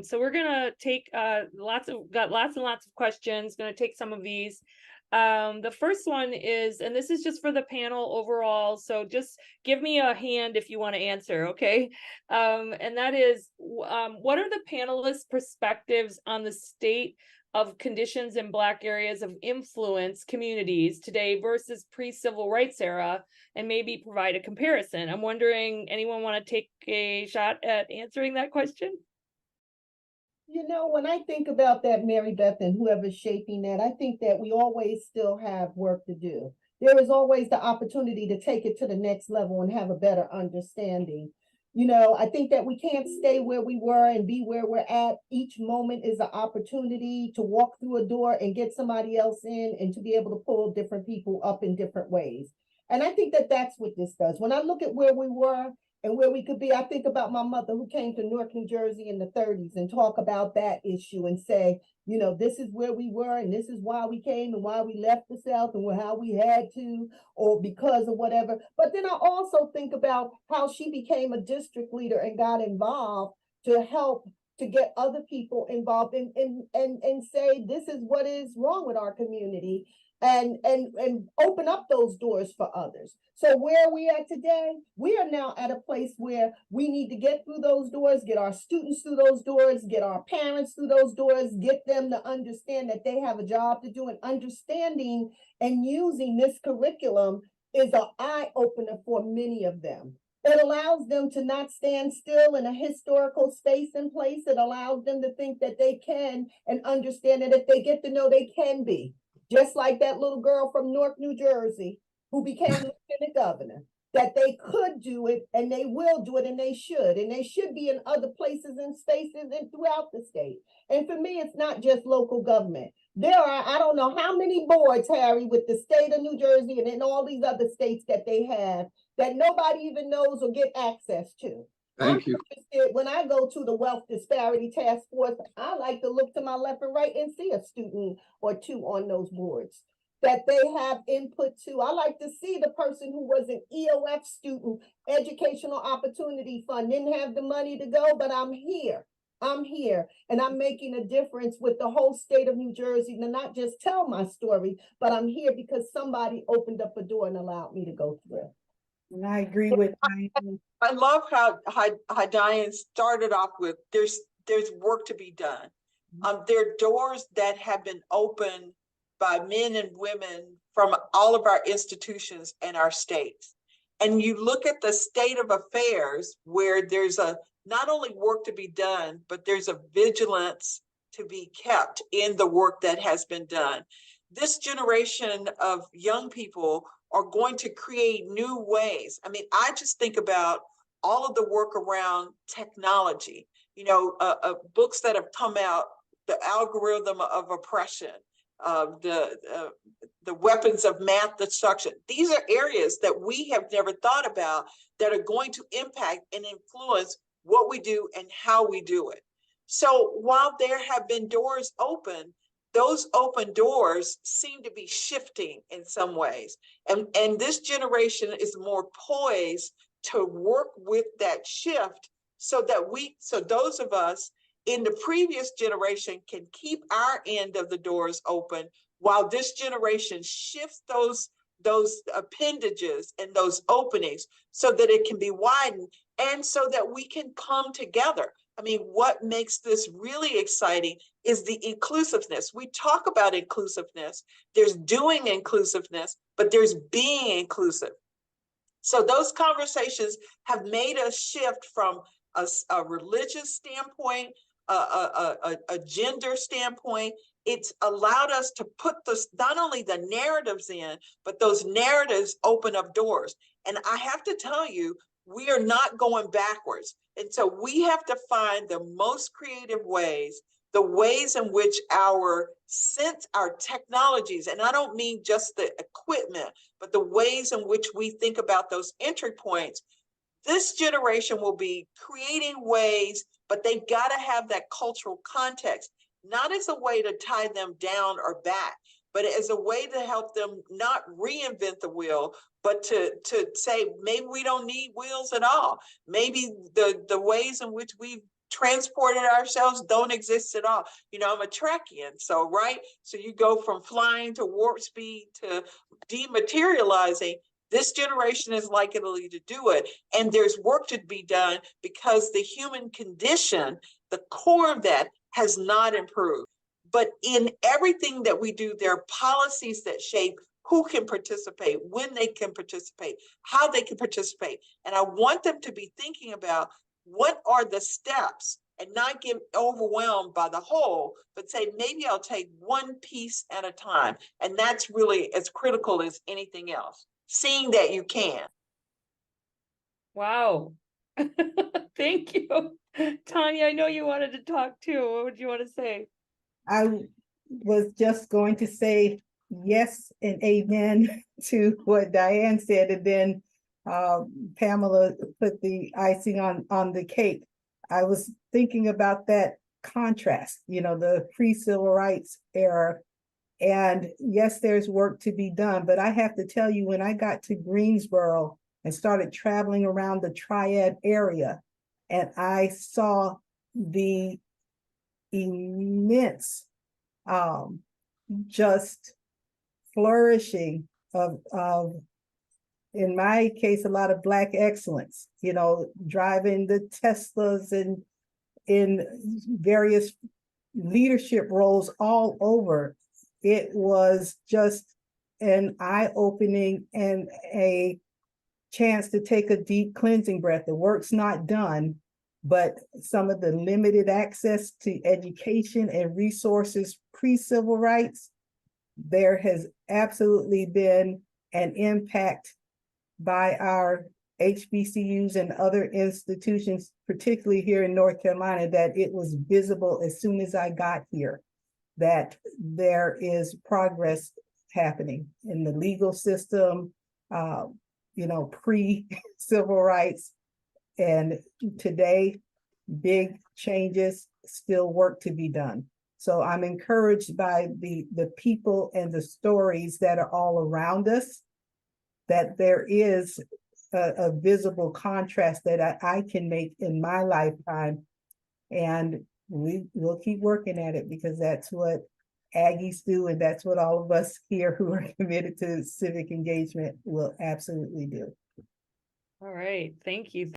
So we're gonna take lots and lots of questions. Gonna take some of these. The first one is, and this is just for the panel overall, so just give me a hand if you want to answer, okay? And that is, what are the panelists' perspectives on the state of conditions in Black areas of influence communities today versus pre-civil rights era, and maybe provide a comparison? I'm wondering, anyone want to take a shot at answering that question? You know, when I think about that, Mary Beth, and whoever's shaping that, I think that we always still have work to do. There is always the opportunity to take it to the next level and have a better understanding. You know, I think that we can't stay where we were and be where we're at. Each moment is an opportunity to walk through a door and get somebody else in, and to be able to pull different people up in different ways. And I think that that's what this does. When I look at where we were and where we could be, I think about my mother who came to Newark, New Jersey in the 30s, and talk about that issue and say, you know, this is where we were and this is why we came and why we left the South and how we had to, or because of whatever. But then I also think about how she became a district leader and got involved to help to get other people involved and say, this is what is wrong with our community, and open up those doors for others. So where are we at today? We are now at a place where we need to get through those doors, get our students through those doors, get our parents through those doors, get them to understand that they have a job to do, and understanding and using this curriculum is an eye-opener for many of them. It allows them to not stand still in a historical space and place. It allows them to think that they can, and understand that if they get to know, they can be. Just like that little girl from Newark, New Jersey, who became lieutenant governor, that they could do it and they will do it, and they should be in other places and spaces and throughout the state. And for me, it's not just local government. There are, I don't know how many boards, Harry, with the state of New Jersey and in all these other states that they have, that nobody even knows or get access to. Thank you. When I go to the Wealth Disparity Task Force, I like to look to my left and right and see a student or two on those boards that they have input to. I like to see the person who was an EOF student, Educational Opportunity Fund, didn't have the money to go, but I'm here, and I'm making a difference with the whole state of New Jersey, to not just tell my story, but I'm here because somebody opened up a door and allowed me to go through. And I agree with Diane. I love how Diane started off with, there's work to be done. There are doors that have been opened by men and women from all of our institutions and our states. And you look at the state of affairs where there's not only work to be done, but there's a vigilance to be kept in the work that has been done. This generation of young people are going to create new ways. I mean, I just think about all of the work around technology, you know, books that have come out, the algorithm of oppression, the weapons of math destruction. These are areas that we have never thought about that are going to impact and influence what we do and how we do it. So while there have been doors open, those open doors seem to be shifting in some ways. And this generation is more poised to work with that shift so those of us in the previous generation can keep our end of the doors open while this generation shifts those appendages and those openings so that it can be widened and so that we can come together. I mean, what makes this really exciting is the inclusiveness. We talk about inclusiveness. There's doing inclusiveness, but there's being inclusive. So those conversations have made us shift from a religious standpoint, a gender standpoint. It's allowed us to put not only the narratives in, but those narratives open up doors. And I have to tell you, we are not going backwards. And so we have to find the most creative ways, the ways in which our technologies, and I don't mean just the equipment, but the ways in which we think about those entry points. This generation will be creating ways, but they got to have that cultural context, not as a way to tie them down or back, but as a way to help them not reinvent the wheel, but to say, maybe we don't need wheels at all. Maybe the ways in which we've transported ourselves don't exist at all. You know, I'm a Trekkian, so right. So you go from flying to warp speed to dematerializing. This generation is likely to do it. And there's work to be done because the human condition, the core of that, has not improved. But in everything that we do, there are policies that shape who can participate, when they can participate, how they can participate. And I want them to be thinking about what are the steps and not get overwhelmed by the whole, but say, maybe I'll take one piece at a time. And that's really as critical as anything else. Seeing that you can. Wow. Thank you. Tonya, I know you wanted to talk too. What would you want to say? I was just going to say yes and amen to what Diane said, and then Pamela put the icing on the cake. I was thinking about that contrast, you know, the pre-civil rights era. And yes, there's work to be done, but I have to tell you, when I got to Greensboro and started traveling around the Triad area, and I saw the immense just flourishing of, in my case, a lot of Black excellence, you know, driving the Teslas and in various leadership roles all over. It was just an eye-opening and a chance to take a deep cleansing breath. The work's not done, but some of the limited access to education and resources pre-civil rights, there has absolutely been an impact by our HBCUs and other institutions, particularly here in North Carolina, that it was visible as soon as I got here, that there is progress happening in the legal system, you know, pre-civil rights. And today, big changes, still work to be done. So I'm encouraged by the people and the stories that are all around us, that there is a visible contrast that I can make in my lifetime. And we'll keep working at it, because that's what Aggies do, and that's what all of us here who are committed to civic engagement will absolutely do. All right, thank you.